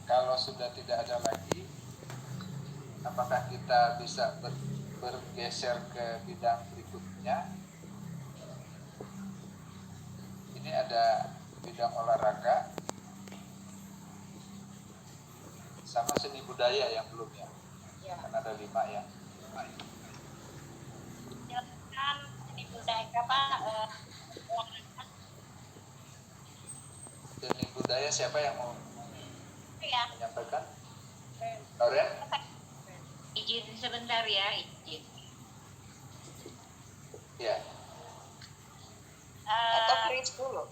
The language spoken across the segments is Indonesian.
Kalau sudah tidak ada lagi, apakah kita bisa bergeser ke bidang berikutnya? Ini ada bidang olahraga sama seni budaya yang belum ya, kan ada 5 ya. Silakan seni budaya Pak. Seni budaya siapa yang mau menyampaikan? Loren? Izin sebentar ya, izin. Ya. Atau Chris dulu.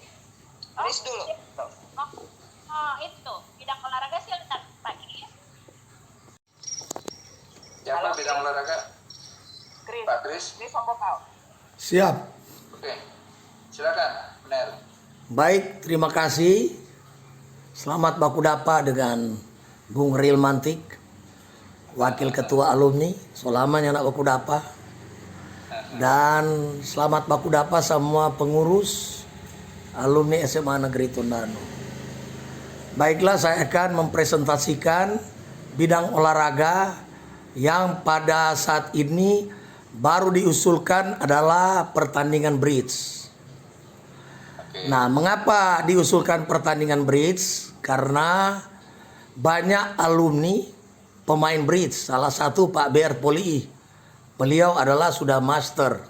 Chris dulu. Itu bidang olahraga silakan Pak Kris. Siapa Halo, bidang Chris. olahraga? Chris. Pak Kris? Chris Hongkong kau. Siap. Oke. Silakan, benar. Baik, terima kasih. Selamat baku dapa dengan Bung Ril Mantik, Wakil Ketua Alumni. Selamanya anak baku dapa. Dan selamat baku dapa semua pengurus alumni SMA Negeri Tondano. Baiklah, saya akan mempresentasikan bidang olahraga yang pada saat ini baru diusulkan adalah pertandingan bridge. Nah, mengapa diusulkan pertandingan bridge? Karena banyak alumni pemain bridge. Salah satu Pak BR Poli. Beliau adalah sudah master.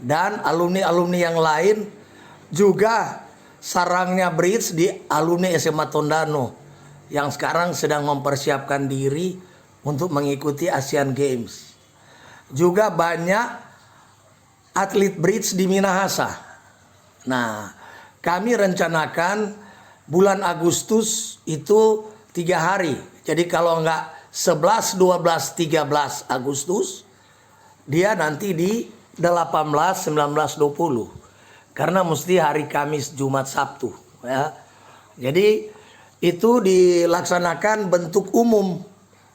Dan alumni-alumni yang lain juga sarangnya bridge di alumni SMA Tondano yang sekarang sedang mempersiapkan diri untuk mengikuti Asian Games. Juga banyak atlet bridge di Minahasa. Nah, kami rencanakan bulan Agustus itu 3 hari. Jadi kalau enggak 11, 12, 13 Agustus, dia nanti di 18, 19, 20. Karena mesti hari Kamis, Jumat, Sabtu. Ya. Jadi itu dilaksanakan bentuk umum.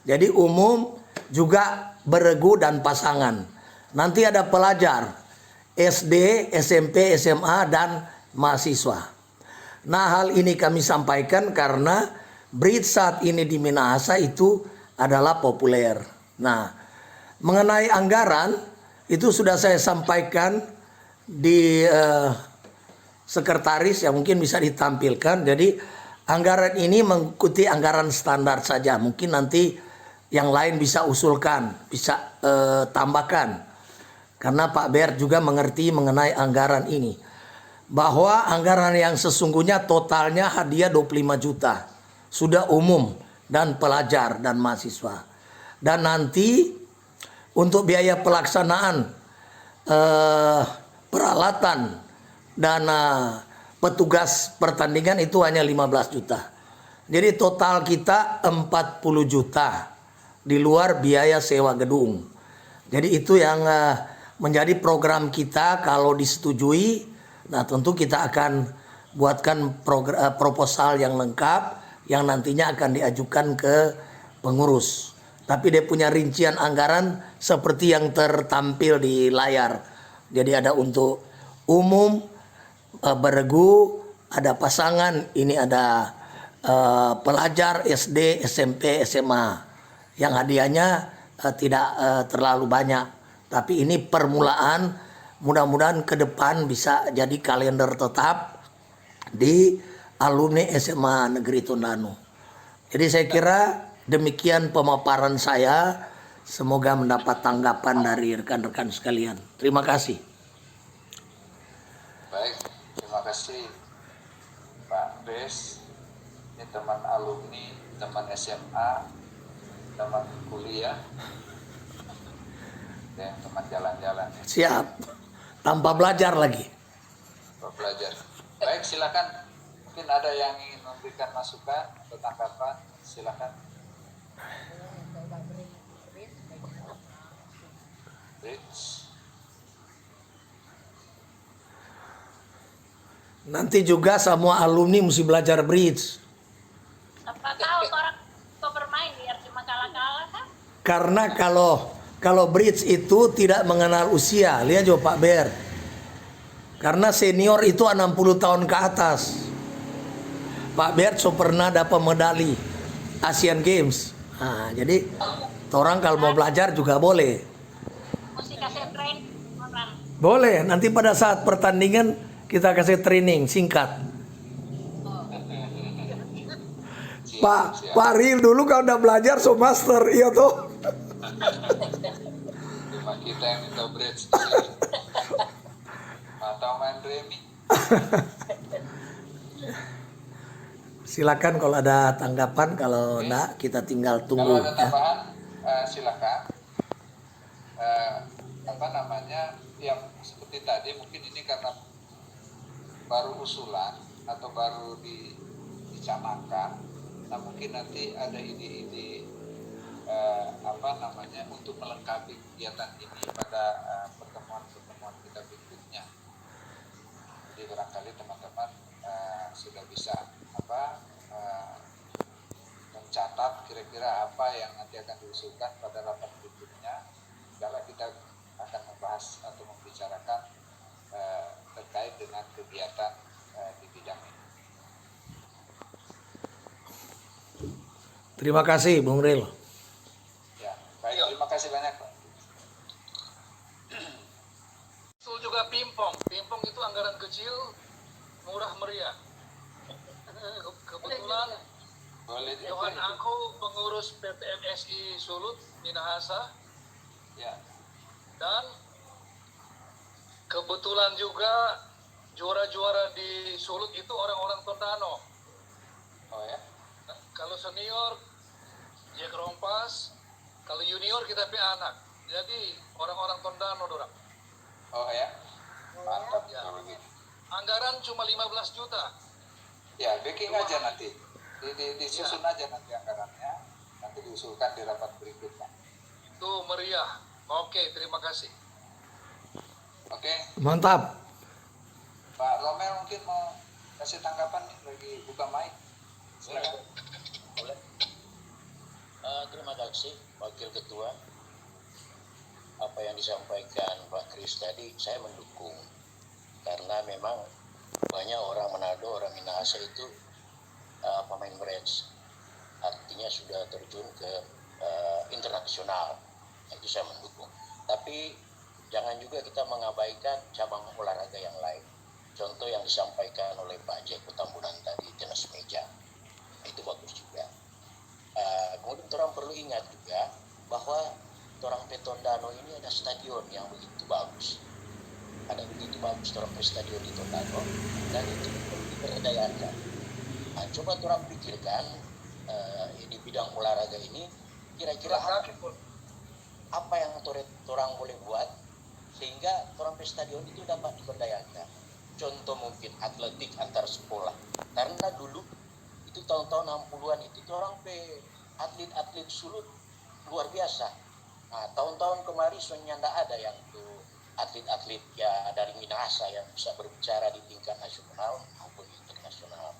Jadi umum juga beregu dan pasangan. Nanti ada pelajar SD, SMP, SMA, dan mahasiswa. Nah, hal ini kami sampaikan karena bridge saat ini di Minahasa itu adalah populer. Nah, mengenai anggaran itu sudah saya sampaikan di sekretaris yang mungkin bisa ditampilkan. Jadi anggaran ini mengikuti anggaran standar saja. Mungkin nanti yang lain bisa usulkan, bisa tambahkan. Karena Pak Ber juga mengerti mengenai anggaran ini. Bahwa anggaran yang sesungguhnya totalnya hadiah 25 juta. Sudah umum dan pelajar dan mahasiswa. Dan nanti untuk biaya pelaksanaan peralatan dan petugas pertandingan itu hanya 15 juta. Jadi total kita 40 juta di luar biaya sewa gedung. Jadi itu yang menjadi program kita kalau disetujui. Nah, tentu kita akan buatkan proposal yang lengkap yang nantinya akan diajukan ke pengurus. Tapi dia punya rincian anggaran seperti yang tertampil di layar. Jadi ada untuk umum, beregu, ada pasangan, ini ada pelajar SD, SMP, SMA. Yang hadiahnya tidak terlalu banyak. Tapi ini permulaan, mudah-mudahan ke depan bisa jadi kalender tetap di alumni SMA Negeri Tondano. Jadi saya kira demikian pemaparan saya. Semoga mendapat tanggapan dari rekan-rekan sekalian. Terima kasih. Baik, terima kasih Pak Bes. Ini teman alumni, teman SMA, teman kuliah, dan teman jalan-jalan. Siap. Tanpa belajar lagi. Pak belajar. Baik, silakan. Mungkin ada yang ingin memberikan masukan atau tanggapan, silakan. Bridge. Nanti juga semua alumni mesti belajar bridge. Apa tahu orang kok bermain biar cuma kalah-kalah kan? Karena kalau bridge itu tidak mengenal usia. Lihat juga Pak Ber. Karena senior itu 60 tahun ke atas. Pak Ber so pernah dapat medali Asian Games. Nah, jadi orang kalau mau belajar juga boleh. Mesti kasih train orang. Boleh, nanti pada saat pertandingan kita kasih training singkat. Pak Ril dulu kalau udah belajar so master, iya tuh. Cuma kita yang minta bridge. Atau main remi. Silakan kalau ada tanggapan, kalau enggak kita tinggal tunggu Kalau ada ya. tambahan, silakan. Apa namanya, yang seperti tadi mungkin ini karena baru usulan atau baru dicanangkan. Nah mungkin nanti ada ide-ide apa namanya untuk melengkapi kegiatan ini pada pertemuan-pertemuan kita berikutnya. Jadi barangkali teman-teman sudah bisa mencatat kira-kira apa yang nanti akan diusulkan pada rapat berikutnya. Kalau kita akan membahas atau membicarakan terkait dengan kegiatan di bidang ini. Terima kasih Bung Ril. Ya, baik, terima kasih banyak Pak. Betul juga pingpong. Pingpong itu anggaran kecil, murah meriah. Kebetulan Boleh juga Johan itu. aku pengurus PTMSI Sulut Minahasa, Ya, dan kebetulan juga juara-juara di Sulut itu orang-orang Tondano. oh ya, Kalau senior Jack Rompas, kalau junior kita pi anak. Jadi orang-orang Tondano dorang. oh ya, mantap Ya. kalau gitu. Anggaran cuma 15 juta. Ya, backing aja nanti, disusun aja nanti anggarannya, nanti diusulkan di rapat berikutnya. Itu meriah. Oke, terima kasih. Oke, Mantap. Pak Romel mungkin mau kasih tanggapan nih, lagi buka mic. Silakan. Boleh. Terima kasih Wakil Ketua. Apa yang disampaikan Pak Kris tadi saya mendukung. Karena memang banyak orang Manado, orang Minahasa itu pemain bridge. Artinya sudah terjun ke internasional. Itu saya mendukung. Tapi jangan juga kita mengabaikan cabang olahraga yang lain. Contoh yang disampaikan oleh Pak Jeko Tambunan tadi, tenis meja. Itu bagus juga. Kemudian orang perlu ingat juga bahwa orang Tondano ini ada stadion yang begitu bagus. Ada begitu bagus orang stadion di Tondano dan itu perlu diberdayakan. Nah, coba orang pikirkan di bidang olahraga ini kira-kira apa yang orang boleh buat sehingga orang stadion itu dapat diberdayakan. Contoh mungkin atletik antar sekolah. Karena dulu itu tahun-tahun 60-an itu orang atlet-atlet Sulut luar biasa. Nah, tahun-tahun kemarin sebenarnya tidak ada yang tuh atlet-atlet ya dari Minahasa yang bisa berbicara di tingkat nasional maupun internasional.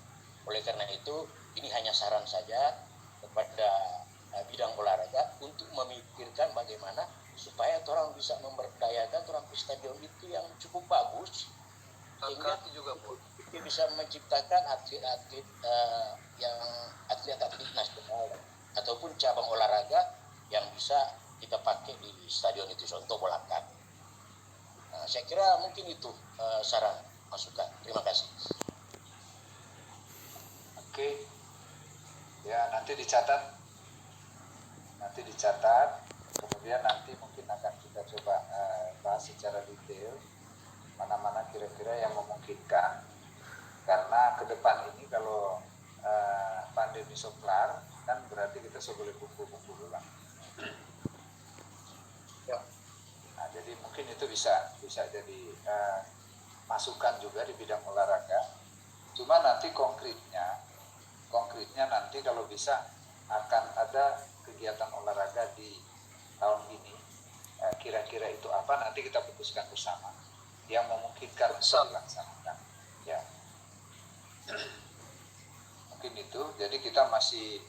Oleh karena itu, ini hanya saran saja kepada bidang olahraga untuk memikirkan bagaimana supaya orang bisa memberdayakan orang di stadion itu yang cukup bagus sehingga juga Bu. bisa menciptakan atlet-atlet yang atlet-atlet nasional ataupun cabang olahraga yang bisa kita pakai di stadion itu, contoh bola kaki. Nah, saya kira mungkin itu saran masukan. Terima kasih. Oke, ya nanti dicatat, kemudian nanti mungkin akan kita coba bahas secara detail mana-mana kira-kira yang memungkinkan, karena ke depan ini kalau pandemi kelar kan berarti kita boleh kumpul-kumpul ulang. Ya. Nah, jadi mungkin itu bisa jadi masukan juga di bidang olahraga. Cuma nanti konkretnya nanti kalau bisa akan ada kegiatan olahraga di tahun ini. Kira-kira itu apa nanti kita putuskan bersama yang memungkinkan untuk dilaksanakan. Ya. Mungkin itu. Jadi kita masih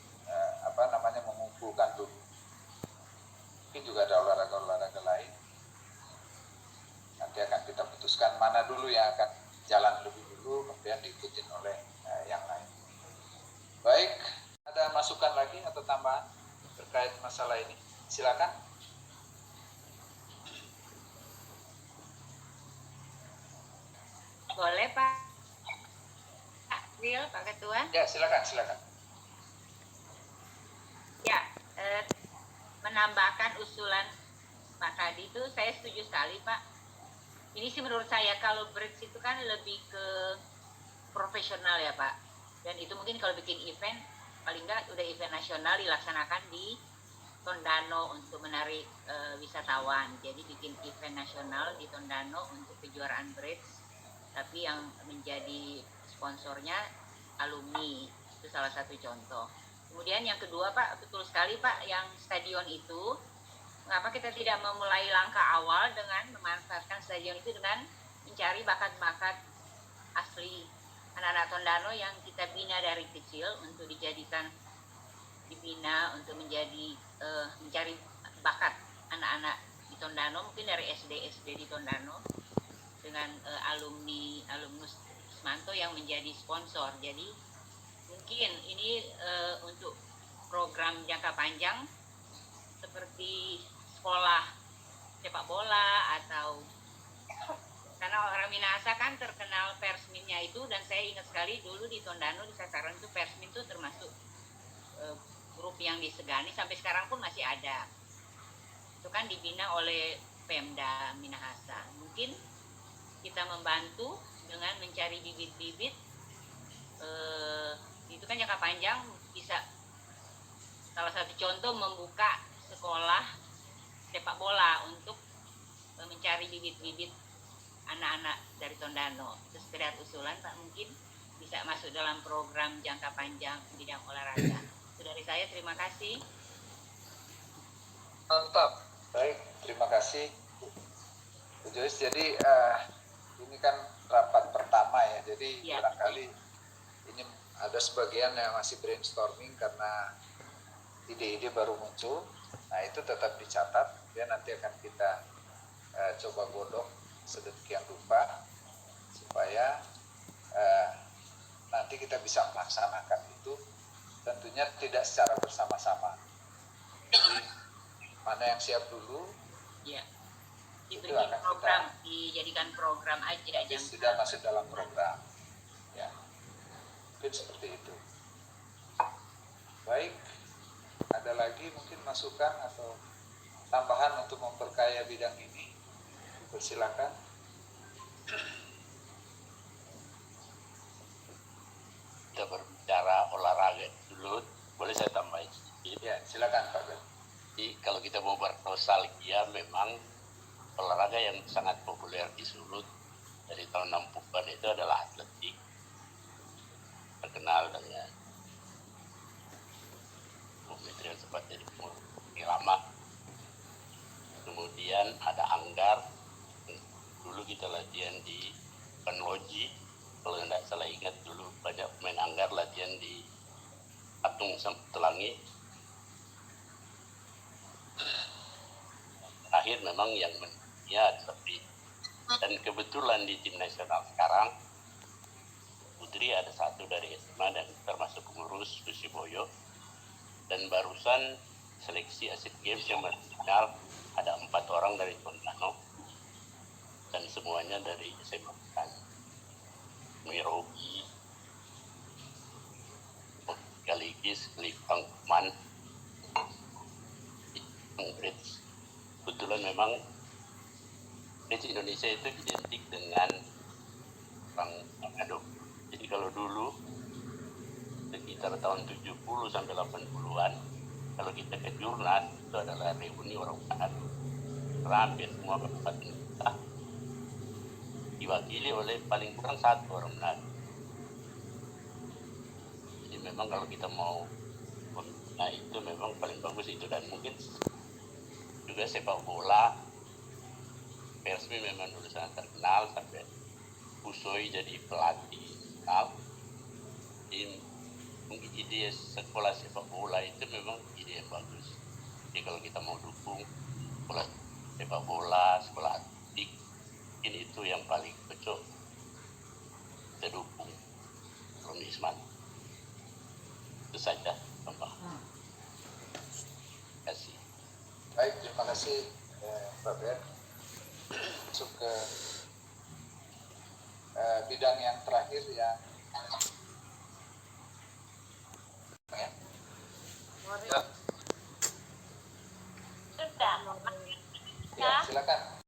mengumpulkan dulu. Mungkin juga ada olahraga-olahraga lain. Nanti akan kita putuskan mana dulu yang akan jalan lebih dulu, kemudian diikutin oleh yang lain. Baik, ada masukan masukan lagi atau tambahan terkait masalah ini? Silakan. Boleh Pak Wil, Pak Ketua? Ya, silakan. Ya, menambahkan usulan Pak Kadi itu saya setuju sekali Pak. Ini sih menurut saya kalau bridge itu kan lebih ke profesional ya Pak. Dan itu mungkin kalau bikin event, paling nggak udah event nasional dilaksanakan di Tondano untuk menarik wisatawan. Jadi bikin event nasional di Tondano untuk kejuaraan bridge. Tapi yang menjadi sponsornya alumni, itu salah satu contoh. Kemudian yang kedua Pak, betul sekali Pak, yang stadion itu, mengapa kita tidak memulai langkah awal dengan memanfaatkan stadion itu dengan mencari bakat-bakat asli anak-anak Tondano yang kita bina dari kecil untuk dibina untuk menjadi mencari bakat anak-anak di Tondano, mungkin dari SD di Tondano, dengan alumnus Ismanto yang menjadi sponsor. Jadi mungkin ini untuk program jangka panjang seperti sekolah sepak bola, atau karena orang Minahasa kan terkenal persminnya itu, dan saya ingat sekali dulu di Tondano di Sasaran itu persmin itu termasuk grup yang disegani, sampai sekarang pun masih ada. Itu kan dibina oleh Pemda Minahasa. Mungkin kita membantu dengan mencari bibit-bibit, itu kan jangka panjang bisa. Salah satu contoh membuka sekolah sepak bola untuk mencari bibit-bibit anak-anak dari Tondano. Itu sekedar usulan Pak, mungkin bisa masuk dalam program jangka panjang bidang olahraga. Itu dari saya, terima kasih. Mantap. Baik, terima kasih Bu Joyce. Jadi ini kan rapat pertama ya, jadi Ya. barangkali ini ada sebagian yang masih brainstorming karena ide-ide baru muncul. Nah itu tetap dicatat, ya nanti akan kita coba godok sedemikian rupa supaya nanti kita bisa melaksanakan itu, tentunya tidak secara bersama-sama. Jadi mana yang siap dulu, Ya. Itu Dibikin akan program, dijadikan program aja. nanti sudah masuk dalam program. Ya, mungkin seperti itu. Baik, ada lagi mungkin masukan atau tambahan untuk memperkaya bidang ini? Persilakan. Kita berbicara olahraga dulu, boleh saya tambahin sedikit? Ya, silakan Pak Ben. Jadi kalau kita mau bernostalgia, memang olahraga yang sangat populer di Sulut dari tahun 60-an itu adalah atletik, terkenal dengan material cepat dari lama. Kemudian ada Anggar, dulu kita latihan di Penloji, kalau tidak salah ingat dulu banyak pemain Anggar latihan di Patung Telangi. Terakhir memang yang ya tapi, dan kebetulan di tim nasional sekarang putri ada satu dari SMA dan termasuk pengurus Susiboyo, dan barusan seleksi Asian Games yang final ada 4 orang dari Tondano dan semuanya dari SMA kan. Mirogi, Galigis, Lipang Man, Bridge. Kebetulan memang Bridge Indonesia itu identik dengan orang Manado. Jadi kalau dulu sekitar tahun 70 sampai 80-an, kalau kita ke Jurnas itu adalah reuni orang Manado. Hampir semua kabupaten kita diwakili oleh paling kurang 1 orang Manado. Jadi memang kalau kita mau, nah itu memang paling bagus itu. Dan mungkin juga sepak bola, Persmi memang dulu sangat terkenal sampai Busoy jadi pelatih nasional. Jadi mungkin ide sekolah sepak bola itu memang ide yang bagus. Jadi kalau kita mau dukung sekolah sepak bola, sekolah atletik, ini itu yang paling cocok kita dukung. Isman. Itu saja, Bapak. kasih Pak Ben. Masuk ke bidang yang terakhir yang ya. Ya. Sudah. Ya, silakan.